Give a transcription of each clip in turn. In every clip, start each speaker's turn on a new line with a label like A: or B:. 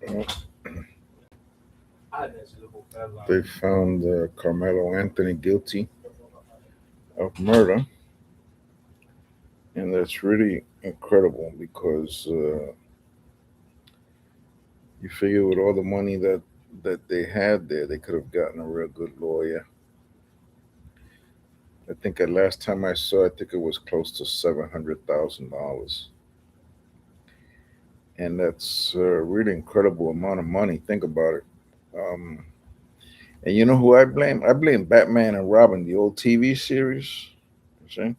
A: Uh, They found Carmelo Anthony guilty of murder, and that's really incredible because you figure with all the money that they had there, they could have gotten a real good lawyer. I think the last time I saw, I think it was close to $700,000, and that's a really incredible amount of money. Think about it. Um, and you know who I blame? I blame Batman and Robin, the old TV series. You see?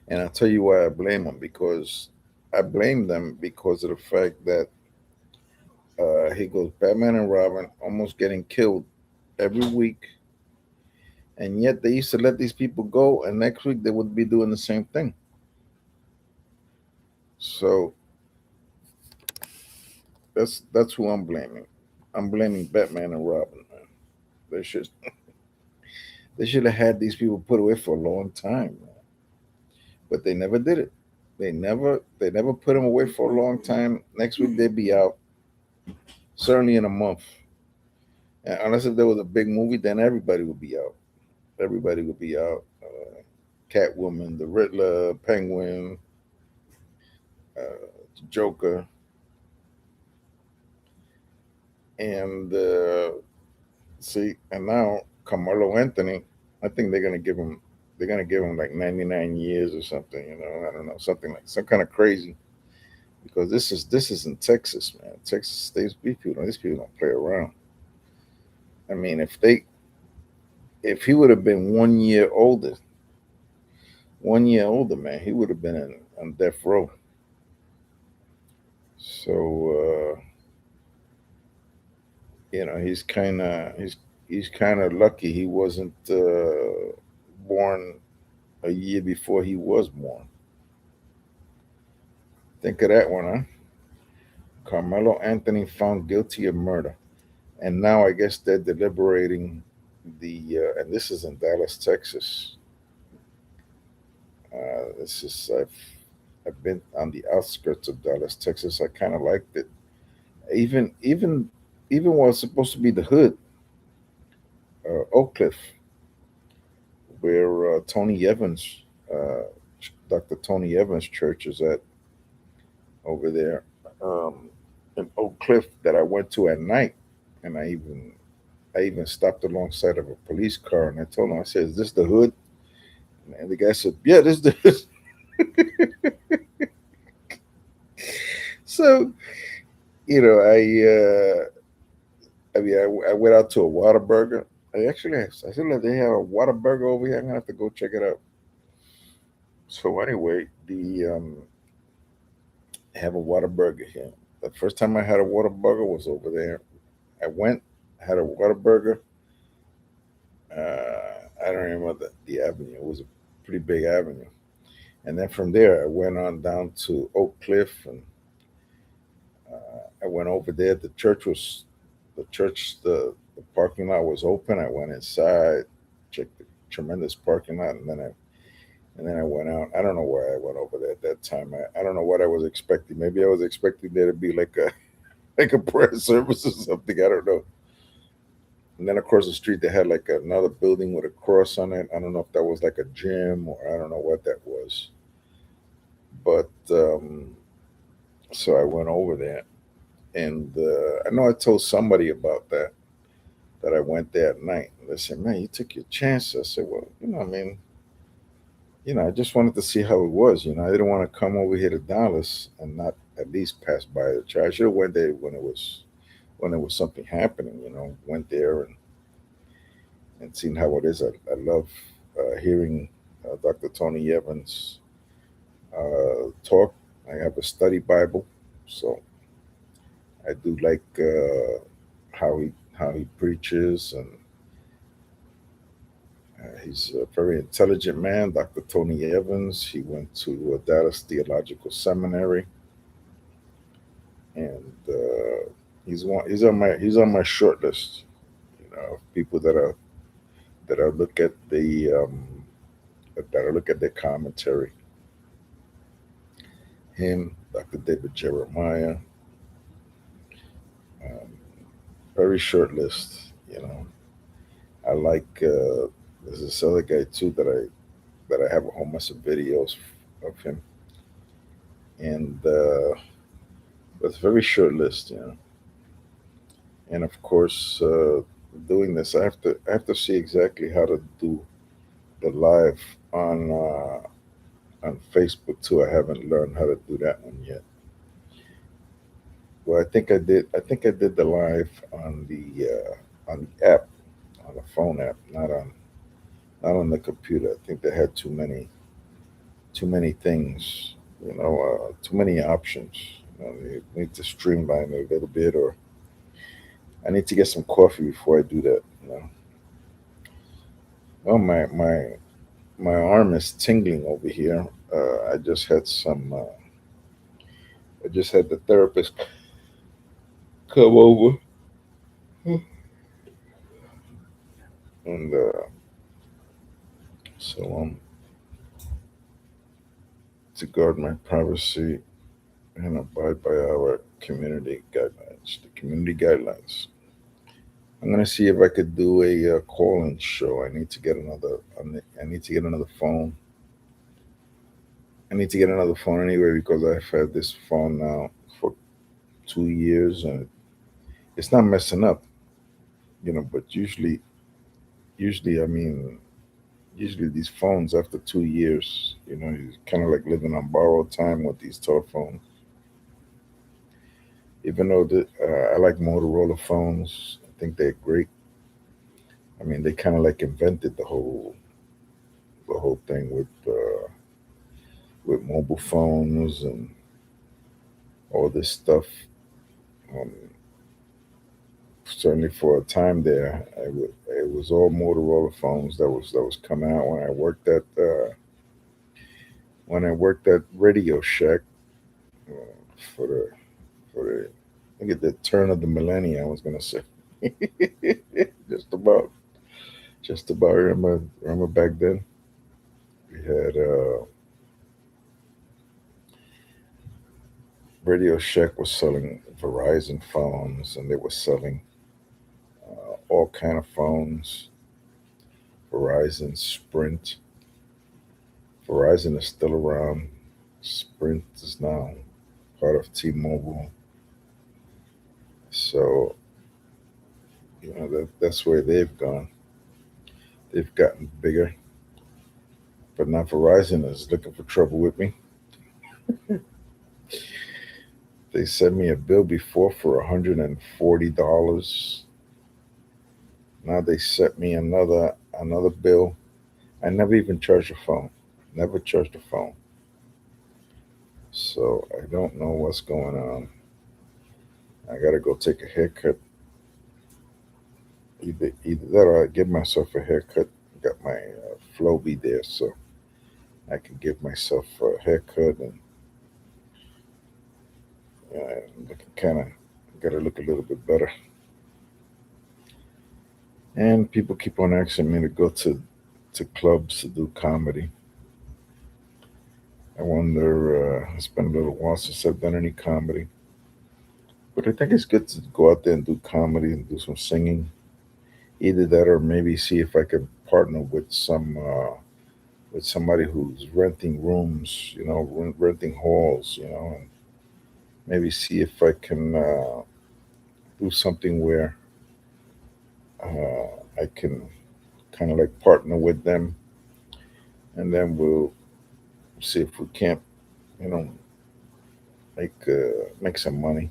A: And I'll tell you why I blame them, because I blame them because of the fact that he goes Batman and Robin almost getting killed every week, and yet they used to let these people go, and next week they would be doing the same thing. So that's who I'm blaming. I'm blaming Batman and Robin. Man. They should they should have had these people put away for a long time, man. But they never did it. They never put them away for a long time. Next week they'd be out, certainly in a month. And unless if there was a big movie, then everybody would be out. Everybody would be out. Catwoman, the Riddler, Penguin, Joker, and see, and now Carmelo Anthony. I think they're gonna give him like 99 years or something. I don't know, something like some kind of crazy. Because this is in Texas, man. Texas states these people don't play around. I mean, if he would have been 1 year older, 1 year older, man, he would have been on death row. So he's kind of lucky he wasn't born a year before he was born. Think of that one, huh? Carmelo Anthony found guilty of murder, and now I guess they're deliberating and this is in Dallas, Texas. This is I've been on the outskirts of Dallas, Texas. I kind of liked it, even while it's supposed to be the hood, Oak Cliff, where Tony Evans, uh, Dr. Tony Evans Church is at over there, um, in Oak Cliff, that I went to at night, and I even stopped alongside of a police car, and I told him, I said, "Is this the hood?" And the guy said, "Yeah, this is the hood." So I went out to a Whataburger. I said, "Look, they have a Whataburger over here. I'm gonna have to go check it out." So anyway, the have a Whataburger here. The first time I had a Whataburger was over there. I went, had a Whataburger. I don't remember the avenue. It was a pretty big avenue. And then from there, I went on down to Oak Cliff, and I went over there. The parking lot was open. I went inside, checked the tremendous parking lot, and then I went out. I don't know why I went over there at that time. I don't know what I was expecting. Maybe I was expecting there to be like a like a prayer service or something. I don't know. And then across the street they had like another building with a cross on it. I don't know if that was like a gym, or I don't know what that was. But so I went over there, and I know I told somebody about that I went there at night. And they said, "Man, you took your chance." I said, "Well, I mean, I just wanted to see how it was. I didn't want to come over here to Dallas and not at least pass by the church. I should have went there when there was something happening. Went there and seen how it is. I love hearing Dr. Tony Evans talk. I have a study Bible, so I do like how he preaches, and he's a very intelligent man, Dr. Tony Evans. He went to Dallas Theological Seminary, and he's on my short list. Of people that I look at their commentary. Him, Dr. David Jeremiah, very short list. I like there's this other guy too that I have a whole mess of videos of him, and but it's a very short list. And of course, doing this, I have to see exactly how to do the live on Facebook too. I haven't learned how to do that one yet. Well, I think I did. I think I did the live on the app, on the phone app, not on the computer. I think they had too many things, too many options. They need to streamline it a little bit, or I need to get some coffee before I do that. Oh, my arm is tingling over here. I just had some. I just had the therapist come over and so to guard my privacy and abide by our community guidelines. The community guidelines. I'm gonna see if I could do a call-in show. I need to get another. I need to get another phone. I need to get another phone anyway because I've had this phone now for 2 years and it's not messing up. But usually, I mean, usually these phones after 2 years, you kind of like living on borrowed time with these telephones. Even though I like Motorola phones, I think they're great. I mean, they kind of like invented the whole thing with mobile phones and all this stuff. Um, Certainly for a time there, it was all Motorola phones that was coming out when I worked at Radio Shack for the I think at the turn of the millennium. I was gonna say just about just about remember back then we had Radio Shack was selling Verizon phones and they were selling all kind of phones. Verizon, Sprint. Verizon is still around. Sprint is now part of T-Mobile. So that's where they've gone. They've gotten bigger, but now Verizon is looking for trouble with me. They sent me a bill before for $140. Now they sent me another bill. I never even charged a phone. Never charged a phone. So I don't know what's going on. I gotta go take a haircut. Either that or I give myself a haircut. Got my flow be there, so I can give myself a haircut and looking kind of gotta look a little bit better. And people keep on asking me to go to clubs to do comedy. I wonder. It's been a little while since I've done any comedy, but I think it's good to go out there and do comedy and do some singing. Either that, or maybe see if I can partner with somebody who's renting rooms, renting halls, and maybe see if I can do something where I can kind of like partner with them, and then we'll see if we can't, you know, make some money.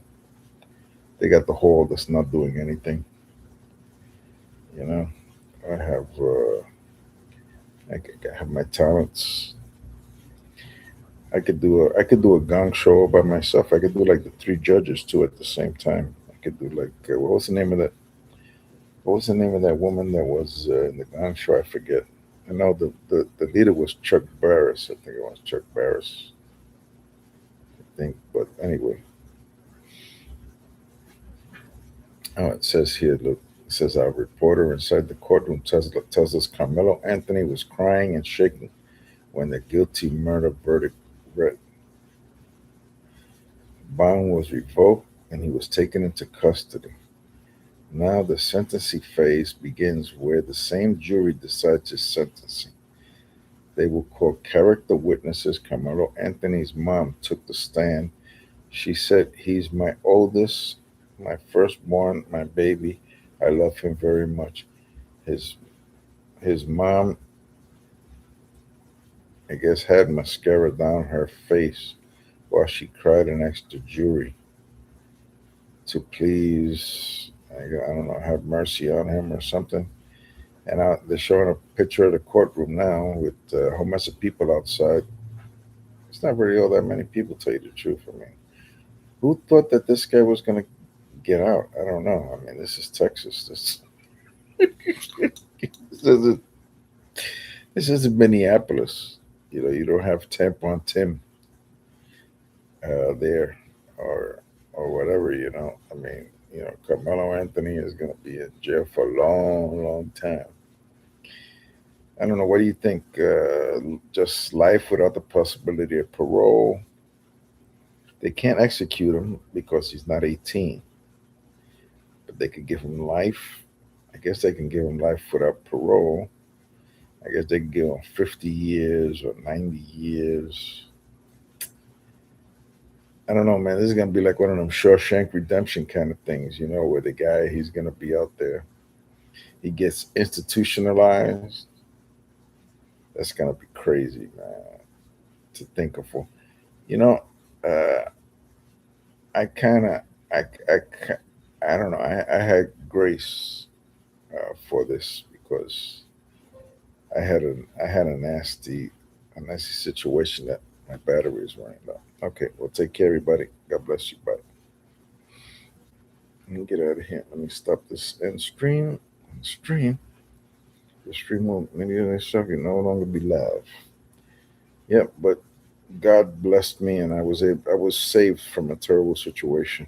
A: They got the hall that's not doing anything. You know, I have I have my talents. I could do a gong show by myself. I could do like the three judges too at the same time. I could do like what was the name of that? What was the name of that woman that was in the gong show? I forget. I know the leader was Chuck Barris. I think it was Chuck Barris. I think, but anyway, oh, it says here. Look, it says our reporter inside the courtroom tells us Carmelo Anthony was crying and shaking when the guilty murder verdict read. Bond was revoked and he was taken into custody. Now the sentencing phase begins where the same jury decides his sentencing. They will call character witnesses. Carmelo Anthony's mom took the stand. She said, "He's my oldest, my firstborn, my baby. I love him very much." His his mom, I guess, had mascara down her face while she cried and asked the jury to please, I don't know, have mercy on him or something. And they're showing a picture of the courtroom now with a whole mess of people outside. It's not really all that many people, tell you the truth. I mean, who thought that this guy was going to get out? I don't know. I mean, this is Texas. This isn't, this isn't Minneapolis. You know, you don't have Temp on Tim there or whatever. You know, I mean, Carmelo Anthony is going to be in jail for a long, long time. I don't know. What do you think? Just life without the possibility of parole. They can't execute him because he's not 18, but they could give him life. I guess they can give him life without parole. I guess they can give him 50 years or 90 years. I don't know, man. This is going to be like one of them Shawshank Redemption kind of things, where the guy, he's going to be out there. He gets institutionalized. That's going to be crazy, man, to think of. You know, uh, I kind of, I, I, I don't know. I had grace for this because I had a nasty situation that my battery is running low. Okay, well, take care, everybody. God bless you. Bye. Let me get out of here. Let me stop this end stream. Stream. The stream will immediately stop. You no longer be live. Yep, but God blessed me, and I was saved from a terrible situation.